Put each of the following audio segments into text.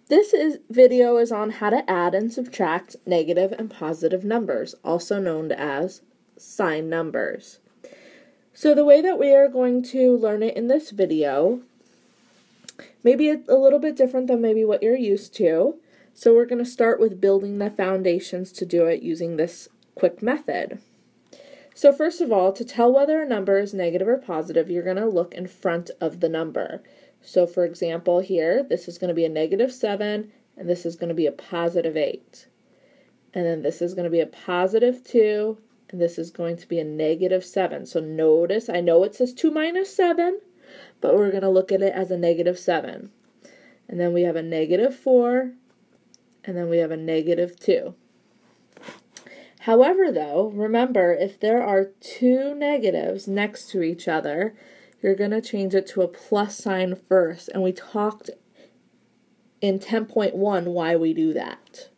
Video is on how to add and subtract negative and positive numbers, also known as sign numbers. So the way that we are going to learn it in this video, maybe a little bit different than maybe what you're used to. So we're going to start with building the foundations to do it using this quick method. So first of all, to tell whether a number is negative or positive, you're going to look in front of the number. So for example here, this is going to be a -7, and this is going to be a +8. And then this is going to be a +2, and this is going to be a -7. So notice, I know it says 2 minus 7, but we're going to look at it as a -7. And then we have a -4, and then we have a -2. However, though, remember, if there are two negatives next to each other, you're going to change it to a plus sign first. And we talked in 10.1 why we do that.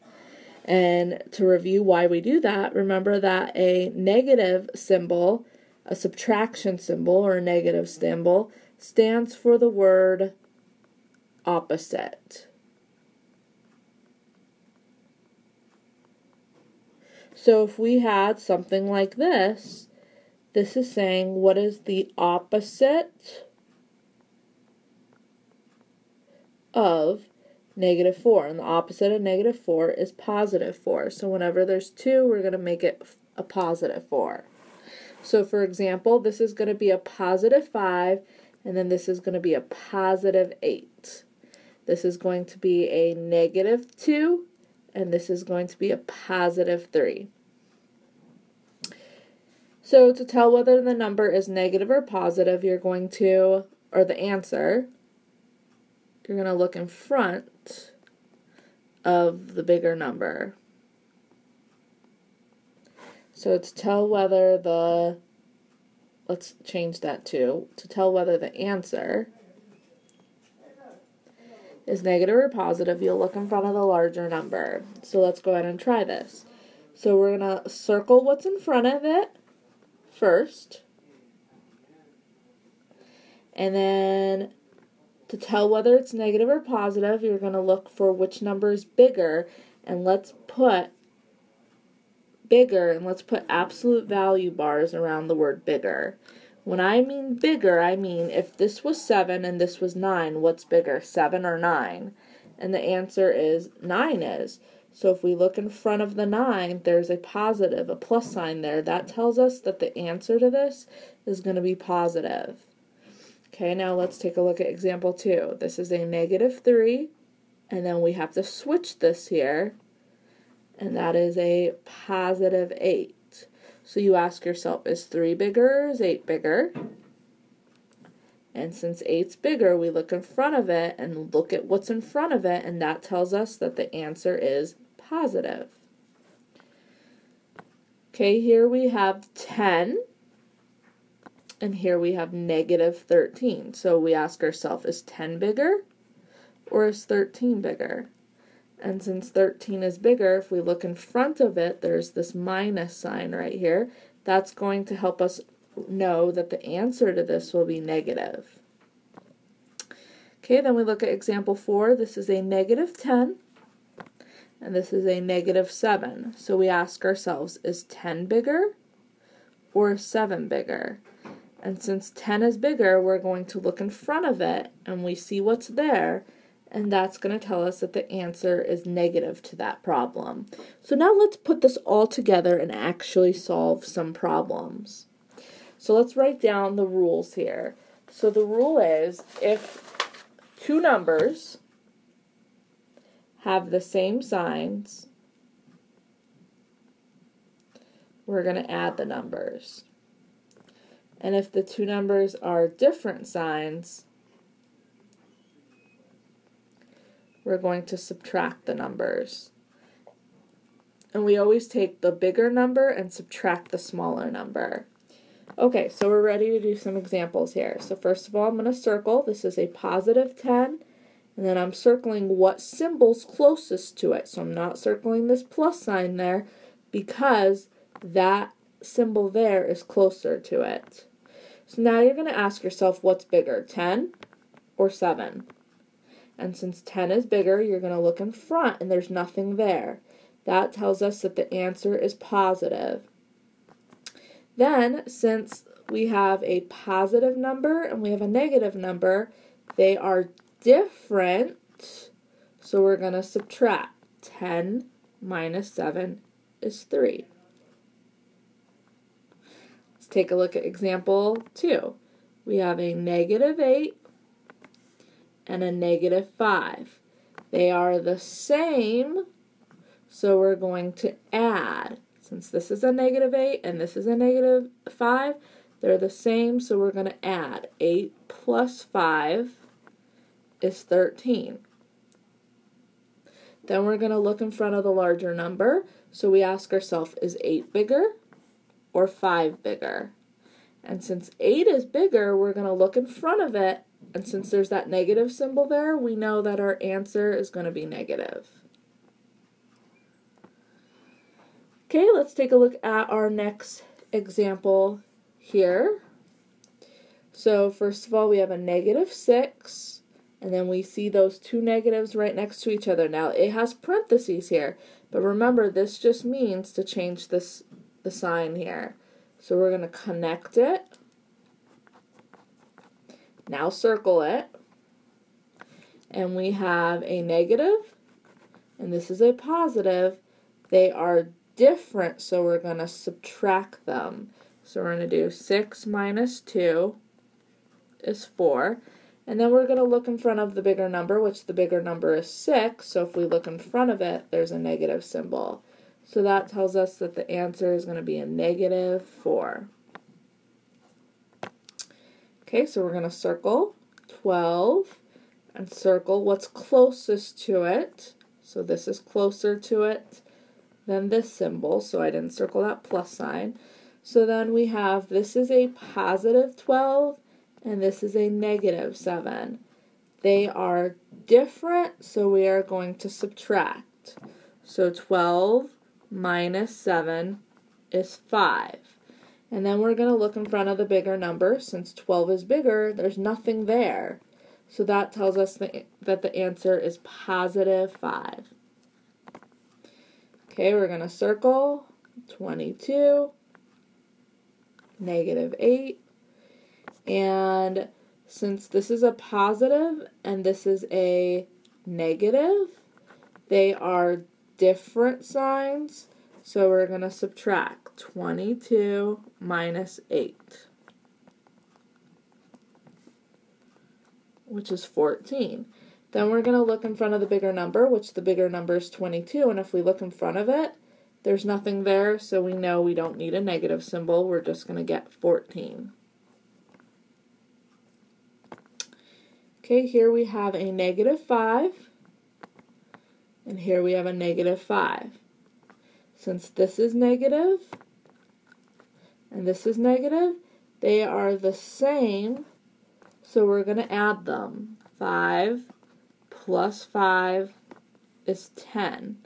And to review why we do that, remember that a negative symbol, a subtraction symbol, or a negative symbol, stands for the word opposite. So if we had something like this, this is saying what is the opposite of -4. And the opposite of -4 is +4. So whenever there's 2, we're going to make it a +4. So for example, this is going to be a +5, and then this is going to be a +8. This is going to be a -2, and this is going to be a +3. So to tell whether the number is negative or positive, you're going to, or the answer, you're going to look in front of the bigger number. So to tell whether let's change that to tell whether the answer is negative or positive, you'll look in front of the larger number. So let's go ahead and try this. So we're going to circle what's in front of it first. And then to tell whether it's negative or positive, you're going to look for which number is bigger, and let's put bigger, and let's put absolute value bars around the word bigger. When I mean bigger, I mean if this was 7 and this was 9, what's bigger, 7 or 9? And the answer is 9 is. So if we look in front of the 9, there's a positive, a plus sign there. That tells us that the answer to this is going to be positive. Okay, now let's take a look at example 2. This is a -3, and then we have to switch this here, and that is a +8. So you ask yourself, is 3 bigger or is 8 bigger? And since 8's bigger, we look in front of it and look at what's in front of it, and that tells us that the answer is positive. Okay, here we have 10, and here we have -13. So we ask ourselves, is 10 bigger or is 13 bigger? And since 13 is bigger, if we look in front of it, there's this minus sign right here. That's going to help us know that the answer to this will be negative. Okay, then we look at example 4. This is a -10, and this is a -7. So we ask ourselves, is 10 bigger or is 7 bigger? And since 10 is bigger, we're going to look in front of it, and we see what's there, and that's going to tell us that the answer is negative to that problem. So now let's put this all together and actually solve some problems. So let's write down the rules here. So the rule is, if two numbers have the same signs, we're going to add the numbers. And if the two numbers are different signs, we're going to subtract the numbers. And we always take the bigger number and subtract the smaller number. Okay, so we're ready to do some examples here. So first of all, I'm going to circle. This is a +10, and then I'm circling what symbol's closest to it. So I'm not circling this plus sign there because that symbol there is closer to it. So now you're going to ask yourself, what's bigger, 10 or 7? And since 10 is bigger, you're going to look in front and there's nothing there. That tells us that the answer is positive. Then, since we have a positive number and we have a negative number, they are different, so we're going to subtract. 10 minus 7 is 3. Let's take a look at example 2. We have a negative 8 and a negative 5. They are the same, so we're going to add. Since this is a negative 8 and this is a negative 5, they're the same, so we're going to add. 8 plus 5 is 13. Then we're going to look in front of the larger number, so we ask ourselves, is 8 bigger or 5 bigger? And since 8 is bigger, we're going to look in front of it, and since there's that negative symbol there, we know that our answer is going to be negative. Okay, let's take a look at our next example here. So first of all, we have a negative 6, and then we see those two negatives right next to each other. Now, it has parentheses here, but remember, this just means to change the sign here. So we're going to connect it. Now circle it. And we have a negative, and this is a positive. They are different, so we're going to subtract them. So we're going to do 6 minus 2 is 4. And then we're going to look in front of the bigger number, which the bigger number is 6. So if we look in front of it, there's a negative symbol. So that tells us that the answer is going to be a negative 4. Okay, so we're going to circle 12 and circle what's closest to it. So this is closer to it than this symbol, so I didn't circle that plus sign. So then we have, this is a positive 12 and this is a negative 7. They are different, so we are going to subtract. So 12 minus 7 is 5. And then we're going to look in front of the bigger number. Since 12 is bigger, there's nothing there. So that tells us that the answer is positive 5. Okay, we're going to circle 22, negative 8, and since this is a positive and this is a negative, they are different signs, so we're going to subtract. 22 minus 8, which is 14. Then we're going to look in front of the bigger number, which the bigger number is 22, and if we look in front of it, there's nothing there, so we know we don't need a negative symbol. We're just going to get 14. Okay, here we have a negative 5, and here we have a negative 5. Since this is negative, and this is negative, they are the same, so we're going to add them. 5 plus 5 is 10.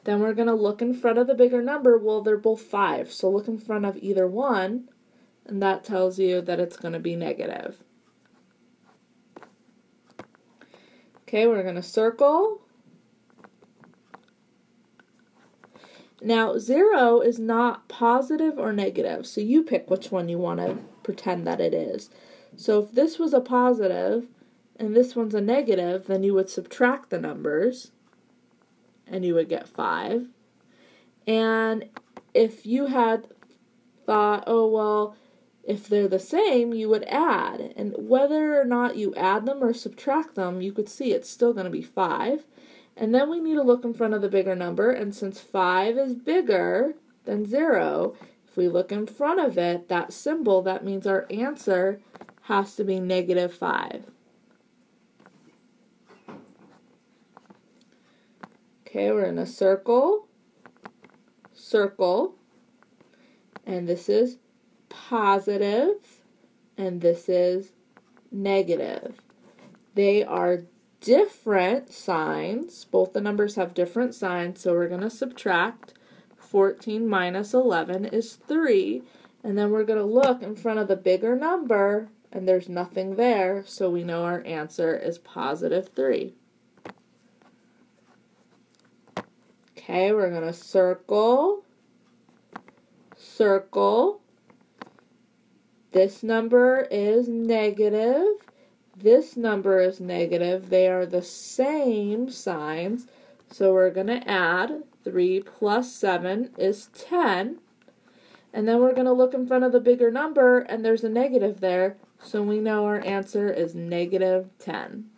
Then we're going to look in front of the bigger number. Well, they're both 5, so look in front of either one, and that tells you that it's going to be negative. Okay, we're going to circle. Now, 0 is not positive or negative, so you pick which one you want to pretend that it is. So if this was a positive and this one's a negative, then you would subtract the numbers and you would get 5. And if you had thought, oh, well, if they're the same, you would add. And whether or not you add them or subtract them, you could see it's still going to be 5. And then we need to look in front of the bigger number, and since 5 is bigger than 0, if we look in front of it, that symbol, that means our answer has to be negative 5. Okay, we're in a circle, circle, and this is positive, and this is negative. They are different signs. Both the numbers have different signs, so we're going to subtract. 14 minus 11 is 3, and then we're going to look in front of the bigger number, and there's nothing there, so we know our answer is positive 3. Okay, we're going to circle, circle. This number is negative. This number is negative. They are the same signs. So we're going to add 3 plus 7 is 10. And then we're going to look in front of the bigger number, and there's a negative there. So we know our answer is negative 10.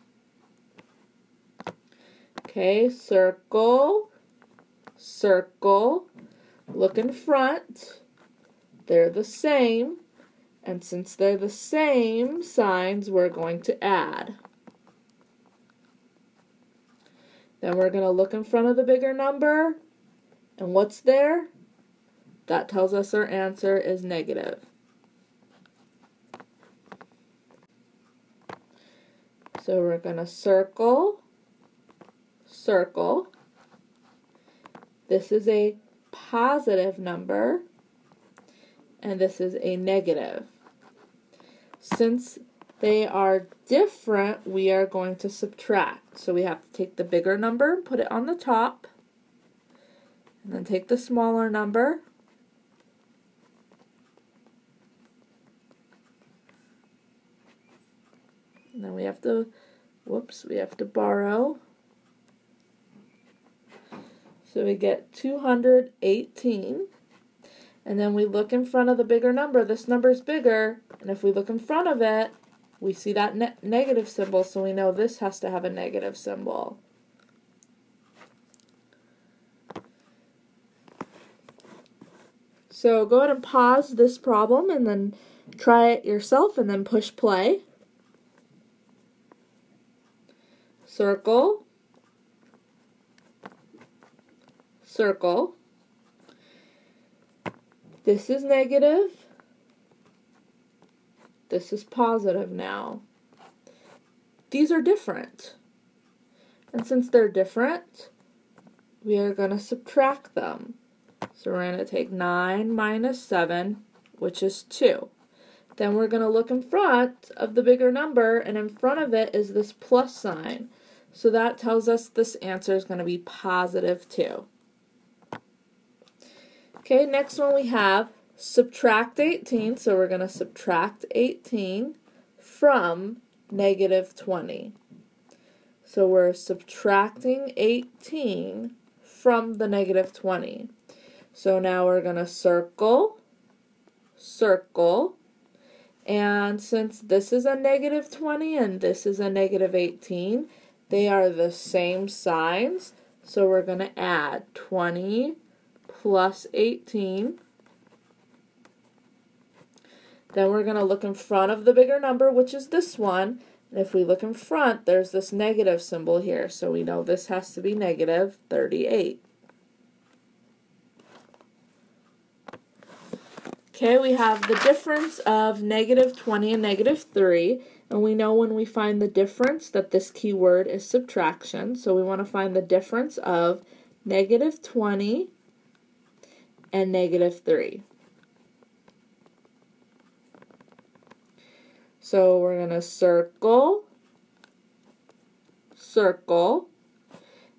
Okay, circle, circle. Look in front. They're the same. And since they're the same signs, we're going to add. Then we're going to look in front of the bigger number. And what's there? That tells us our answer is negative. So we're going to circle, circle. This is a positive number, and this is a negative. Since they are different, we are going to subtract. So we have to take the bigger number and put it on the top, and then take the smaller number, and then we have to, we have to borrow. So we get 218. And then we look in front of the bigger number. This number is bigger. And if we look in front of it, we see that negative symbol. So we know this has to have a negative symbol. So go ahead and pause this problem and then try it yourself and then push play. Circle, circle. This is negative. This is positive now. These are different. And since they're different, we are going to subtract them. So we're going to take 9 minus 7, which is 2. Then we're going to look in front of the bigger number, and in front of it is this plus sign. So that tells us this answer is going to be positive 2. Okay, next one we have subtract 18. So we're going to subtract 18 from negative 20. So we're subtracting 18 from the negative 20. So now we're going to circle, circle. And since this is a negative 20 and this is a negative 18, they are the same signs. So we're going to add 20 plus 18. Then we're going to look in front of the bigger number, which is this one. And if we look in front, there's this negative symbol here. So we know this has to be negative 38. Okay, we have the difference of negative 20 and negative 3. And we know when we find the difference that this keyword is subtraction. So we want to find the difference of negative 20 and negative 3. So we're going to circle, circle,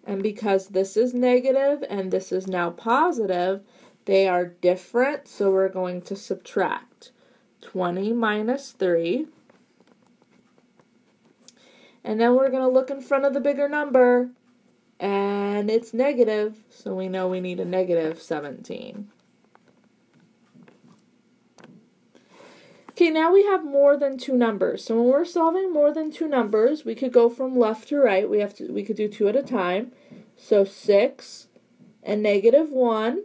and because this is negative and this is now positive, they are different, so we're going to subtract 20 minus 3. And then we're going to look in front of the bigger number, and it's negative, so we know we need a negative 17. Okay, now we have more than two numbers. So when we're solving more than two numbers, we could go from left to right. We could do two at a time. So 6 and negative 1,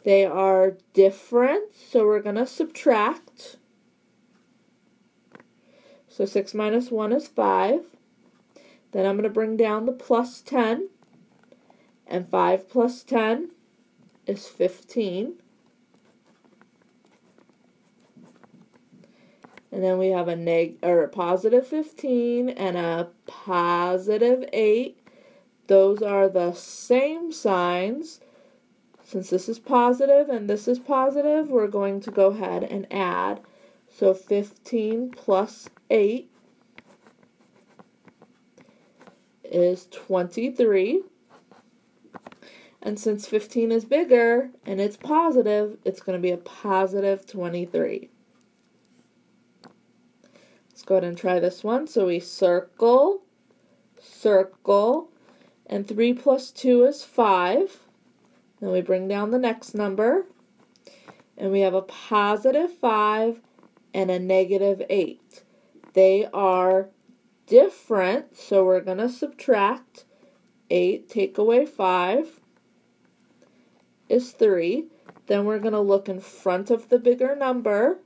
they are different, so we're going to subtract. So 6 minus 1 is 5. Then I'm going to bring down the plus 10. And 5 plus 10 is 15. And then we have a positive 15 and a positive 8. Those are the same signs. Since this is positive and this is positive, we're going to go ahead and add. So 15 plus 8 is 23. And since 15 is bigger and it's positive, it's going to be a positive 23. Let's go ahead and try this one. So we circle, circle, and 3 plus 2 is 5. Then we bring down the next number, and we have a positive 5 and a negative 8. They are different, so we're going to subtract. 8 take away 5 is 3. Then we're going to look in front of the bigger number.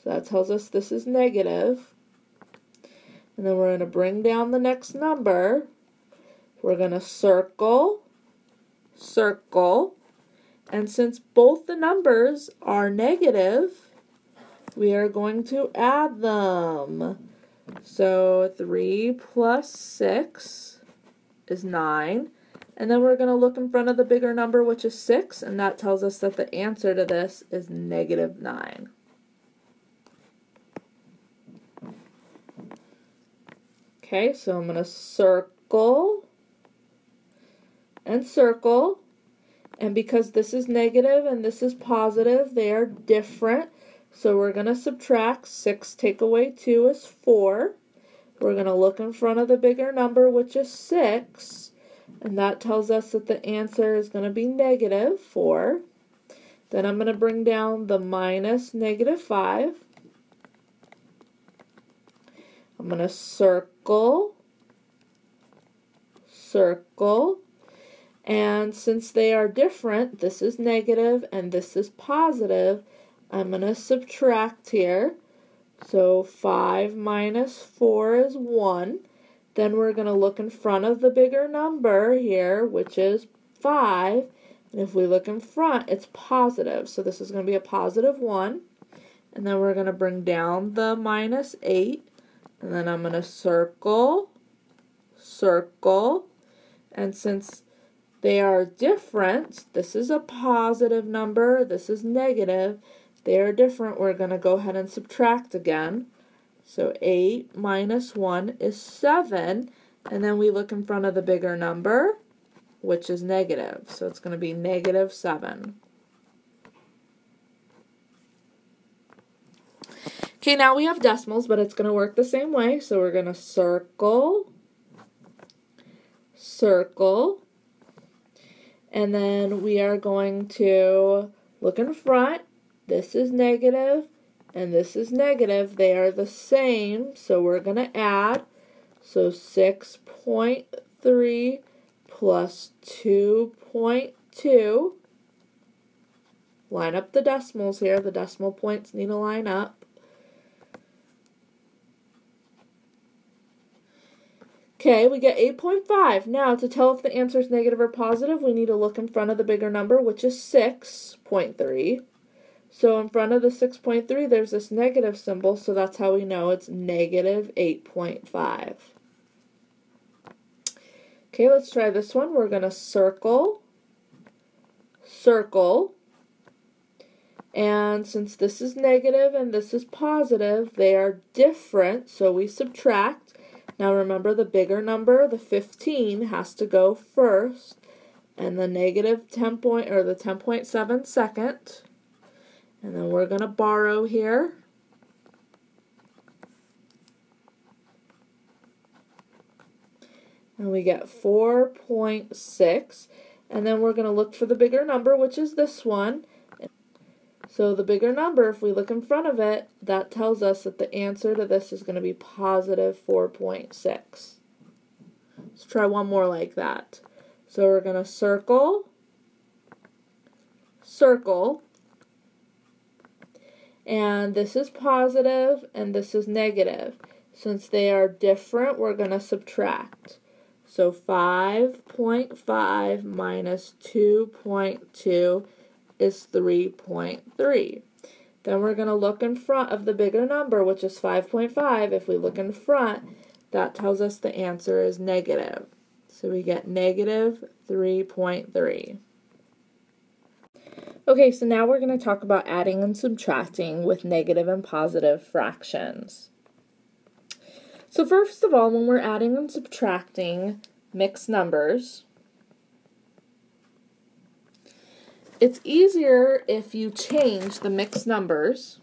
So that tells us this is negative. And then we're going to bring down the next number. We're going to circle, circle. And since both the numbers are negative, we are going to add them. So 3 plus 6 is 9. And then we're going to look in front of the bigger number, which is 6. And that tells us that the answer to this is negative 9. Okay, so I'm going to circle and circle. And because this is negative and this is positive, they are different. So we're going to subtract. 6 take away 2 is 4. We're going to look in front of the bigger number, which is 6. And that tells us that the answer is going to be negative 4. Then I'm going to bring down the minus negative 5. I'm going to circle, circle, and since they are different, this is negative and this is positive, I'm going to subtract here. So 5 minus 4 is 1. Then we're going to look in front of the bigger number here, which is 5. And if we look in front, it's positive. So this is going to be a positive 1. And then we're going to bring down the minus 8. And then I'm going to circle, circle, and since they are different, this is a positive number, this is negative, they are different, we're going to go ahead and subtract again. So 8 minus 1 is 7, and then we look in front of the bigger number, which is negative, so it's going to be negative 7. Okay, now we have decimals, but it's going to work the same way. So we're going to circle, circle, and then we are going to look in front. This is negative, and this is negative. They are the same, so we're going to add. So 6.3 plus 2.2. Line up the decimals here. The decimal points need to line up. Okay, we get 8.5. Now, to tell if the answer is negative or positive, we need to look in front of the bigger number, which is 6.3. So in front of the 6.3, there's this negative symbol, so that's how we know it's negative 8.5. Okay, let's try this one. We're going to circle, circle, and since this is negative and this is positive, they are different, so we subtract. Now remember the bigger number, the 15, has to go first, and the negative 10.7 second. And then we're going to borrow here. And we get 4.6. And then we're going to look for the bigger number, which is this one. So the bigger number, if we look in front of it, that tells us that the answer to this is going to be positive 4.6. Let's try one more like that. So we're going to circle, circle, and this is positive and this is negative. Since they are different, we're going to subtract. So 5.5 minus 2.2 is 3.3. Then we're going to look in front of the bigger number, which is 5.5. If we look in front, that tells us the answer is negative. So we get negative 3.3. Okay, so now we're going to talk about adding and subtracting with negative and positive fractions. So first of all, when we're adding and subtracting mixed numbers, It's easier if you change the mixed numbers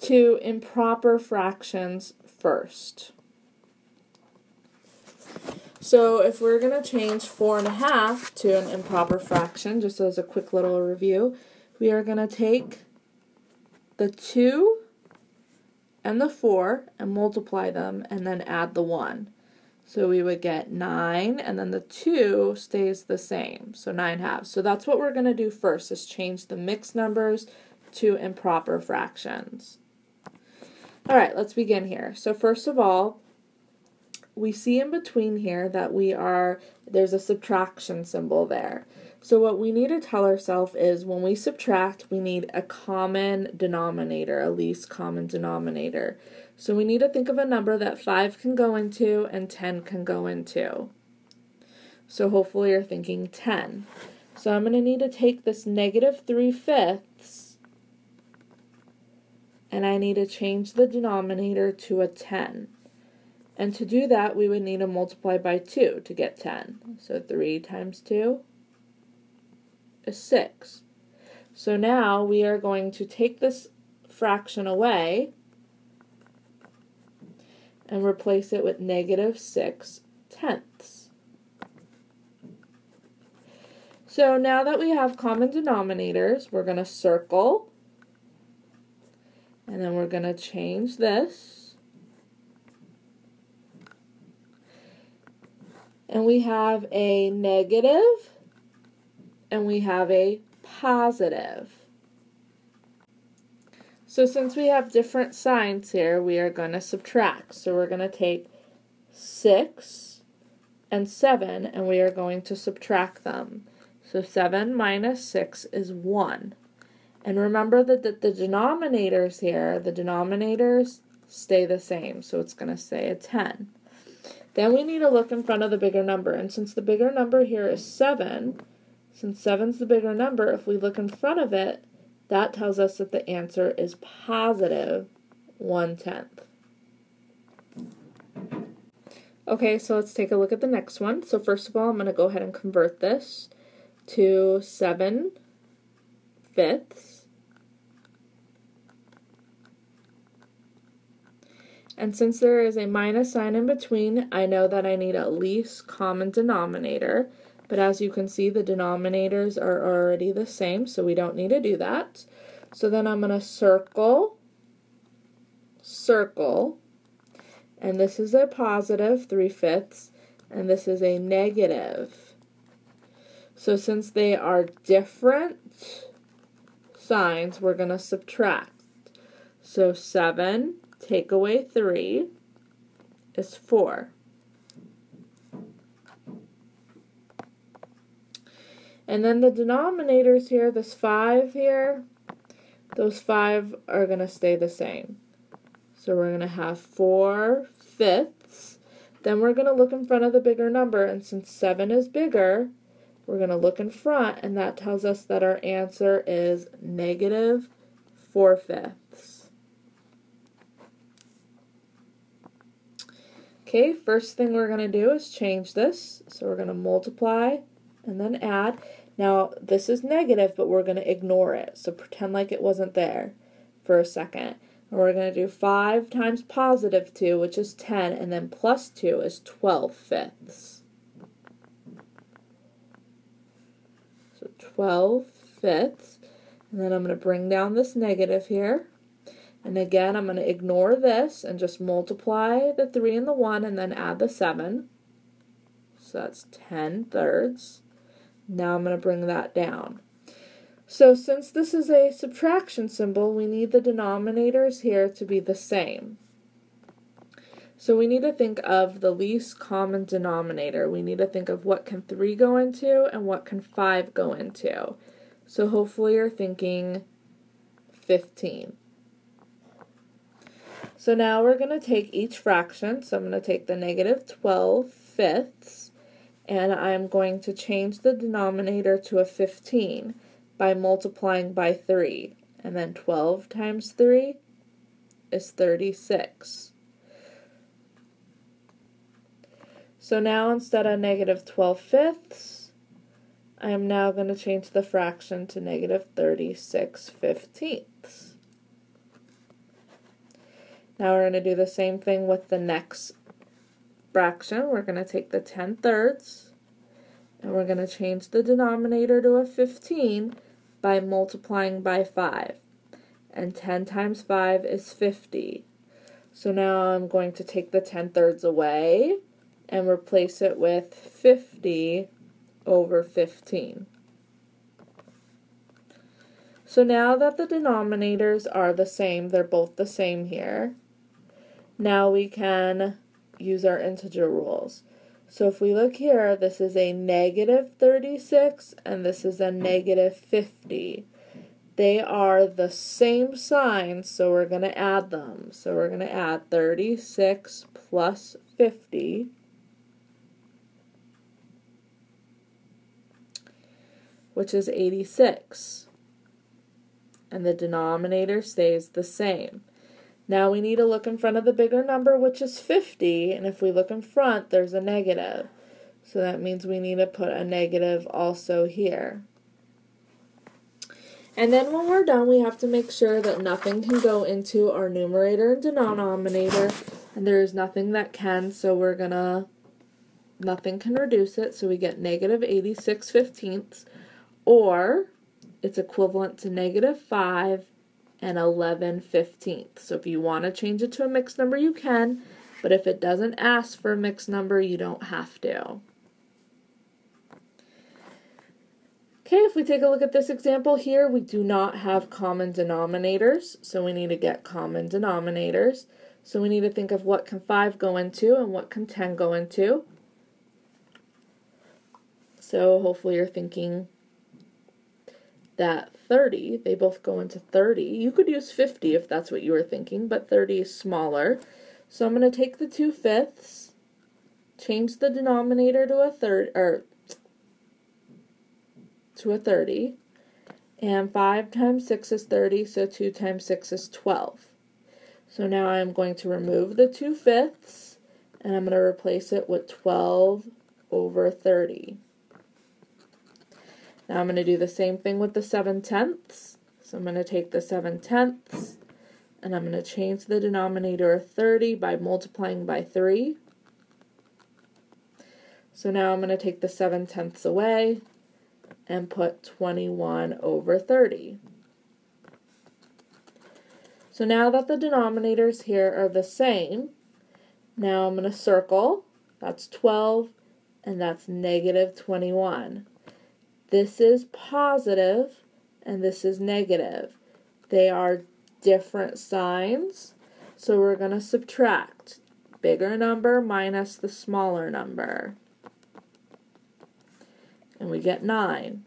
to improper fractions first. So if we're going to change 4.5 to an improper fraction, just as a quick little review, we are going to take the 2 and the 4 and multiply them and then add the 1. So we would get 9, and then the 2 stays the same, so 9/2. So that's what we're going to do first, is change the mixed numbers to improper fractions. All right, let's begin here. So first of all, we see in between here that there's a subtraction symbol there. So what we need to tell ourselves is when we subtract, we need a common denominator, a least common denominator. So we need to think of a number that 5 can go into and 10 can go into. So hopefully you're thinking 10. So I'm going to need to take this -3/5 and I need to change the denominator to a 10. And to do that, we would need to multiply by 2 to get 10. So 3 times 2 is 6. So now we are going to take this fraction away and replace it with -6/10. So now that we have common denominators, we're going to circle, and then we're going to change this. And we have a negative, and we have a positive. So since we have different signs here, we are going to subtract. So we're going to take 6 and 7, and we are going to subtract them. So 7 minus 6 is 1. And remember that the denominators here, the denominators stay the same. So it's going to say a 10. Then we need to look in front of the bigger number. And since the bigger number here is 7, since 7's the bigger number, if we look in front of it, that tells us that the answer is positive 1/10. Okay, so let's take a look at the next one. So first of all, I'm going to go ahead and convert this to 7/5. And since there is a minus sign in between, I know that I need a least common denominator. But as you can see, the denominators are already the same, so we don't need to do that. So then I'm going to circle, circle, and this is a positive 3/5, and this is a negative. So since they are different signs, we're going to subtract. So 7 take away 3 is 4. And then the denominators here, this 5 here, those 5 are going to stay the same. So we're going to have 4/5. Then we're going to look in front of the bigger number, and since 7 is bigger, we're going to look in front, and that tells us that our answer is -4/5. Okay, first thing we're going to do is change this. So we're going to multiply and then add. Now, this is negative, but we're going to ignore it. So pretend like it wasn't there for a second. And we're going to do 5 times positive 2, which is 10, and then plus 2 is 12/5. So 12/5. And then I'm going to bring down this negative here. And again, I'm going to ignore this and just multiply the 3 and the 1 and then add the 7. So that's 10/3. Now I'm going to bring that down. So since this is a subtraction symbol, we need the denominators here to be the same. So we need to think of the least common denominator. We need to think of what can 3 go into and what can 5 go into. So hopefully you're thinking 15. So now we're going to take each fraction. So I'm going to take the -12/5, and I'm going to change the denominator to a 15 by multiplying by 3. And then 12 times 3 is 36. So now instead of negative 12/5, I am now going to change the fraction to negative 36/15. Now we're going to do the same thing with the next fraction. We're going to take the 10/3 and we're going to change the denominator to a 15 by multiplying by 5. And 10 times 5 is 50. So now I'm going to take the 10/3 away and replace it with 50 over 15. So now that the denominators are the same, they're both the same here, now we can use our integer rules. So if we look here, this is a negative 36 and this is a negative 50. They are the same sign, so we're going to add them. So we're going to add 36 plus 50. Which is 86. And the denominator stays the same. Now we need to look in front of the bigger number, which is 50, and if we look in front, there's a negative. So that means we need to put a negative also here. And then when we're done, we have to make sure that nothing can go into our numerator and denominator, and there is nothing that can, so we're gonna, nothing can reduce it, so we get negative 86/15, or it's equivalent to negative 5 and 11/15. So if you want to change it to a mixed number, you can, but if it doesn't ask for a mixed number, you don't have to. Okay, if we take a look at this example here, we do not have common denominators, so we need to get common denominators. So we need to think of what can 5 go into and what can 10 go into. So hopefully you're thinking that 30, they both go into 30. You could use 50 if that's what you were thinking, but 30 is smaller. So I'm going to take the 2/5, change the denominator to a third, or to a 30, and 5 times 6 is 30, so 2 times 6 is 12. So now I'm going to remove the 2/5, and I'm going to replace it with 12 over 30. Now I'm going to do the same thing with the 7/10. So I'm going to take the 7/10 and I'm going to change the denominator of 30 by multiplying by 3. So now I'm going to take the 7/10 away and put 21 over 30. So now that the denominators here are the same, now I'm going to circle. That's 12 and that's negative 21. This is positive and this is negative. They are different signs, so we're going to subtract. Bigger number minus the smaller number. And we get 9.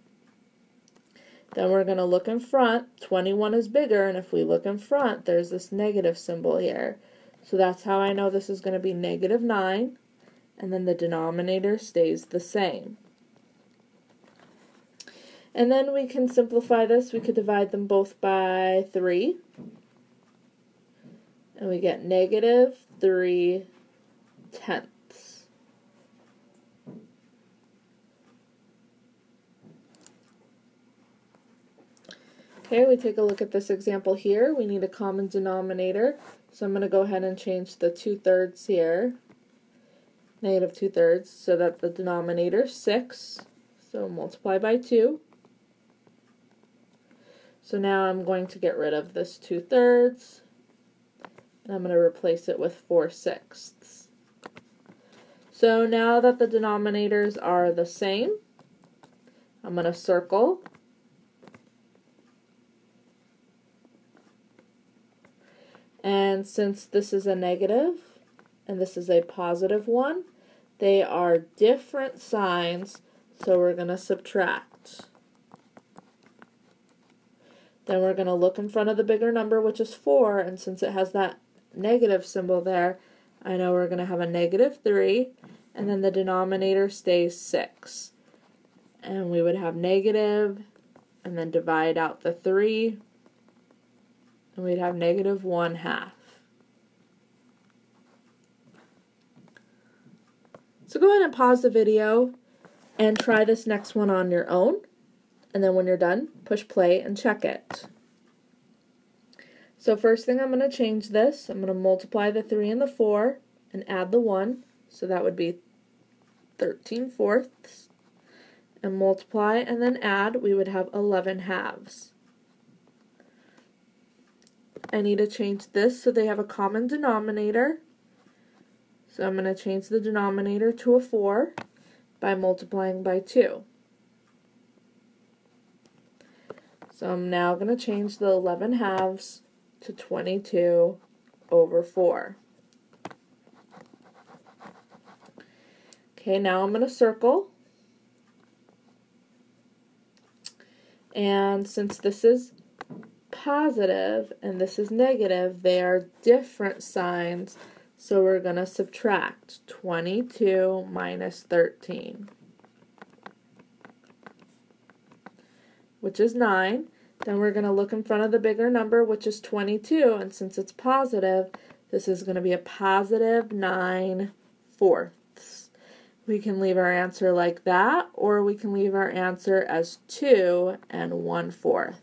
Then we're going to look in front. 21 is bigger, and if we look in front, there's this negative symbol here. So that's how I know this is going to be negative 9, and then the denominator stays the same. And then we can simplify this. We could divide them both by 3. And we get negative 3/10. Okay, we take a look at this example here. We need a common denominator. So I'm going to go ahead and change the 2/3 here. Negative 2/3, so that the denominator is 6. So multiply by 2. So now I'm going to get rid of this 2/3, and I'm going to replace it with 4/6. So now that the denominators are the same, I'm going to circle. And since this is a negative and this is a positive one, they are different signs, so we're going to subtract. Then we're going to look in front of the bigger number, which is 4, and since it has that negative symbol there, I know we're going to have a negative 3, and then the denominator stays 6. And we would have negative, and then divide out the 3, and we'd have negative 1/2. So go ahead and pause the video and try this next one on your own. And then when you're done, push play and check it. So first thing I'm going to change this. I'm going to multiply the 3 and the 4 and add the 1. So that would be 13/4. And multiply and then add, we would have 11/2. I need to change this so they have a common denominator. So I'm going to change the denominator to a 4 by multiplying by 2. So I'm now going to change the 11/2 to 22/4. Okay, now I'm going to circle. And since this is positive and this is negative, they are different signs. So we're going to subtract 22 minus 13, which is 9. Then we're going to look in front of the bigger number, which is 22. And since it's positive, this is going to be a positive 9/4. We can leave our answer like that, or we can leave our answer as 2 1/4.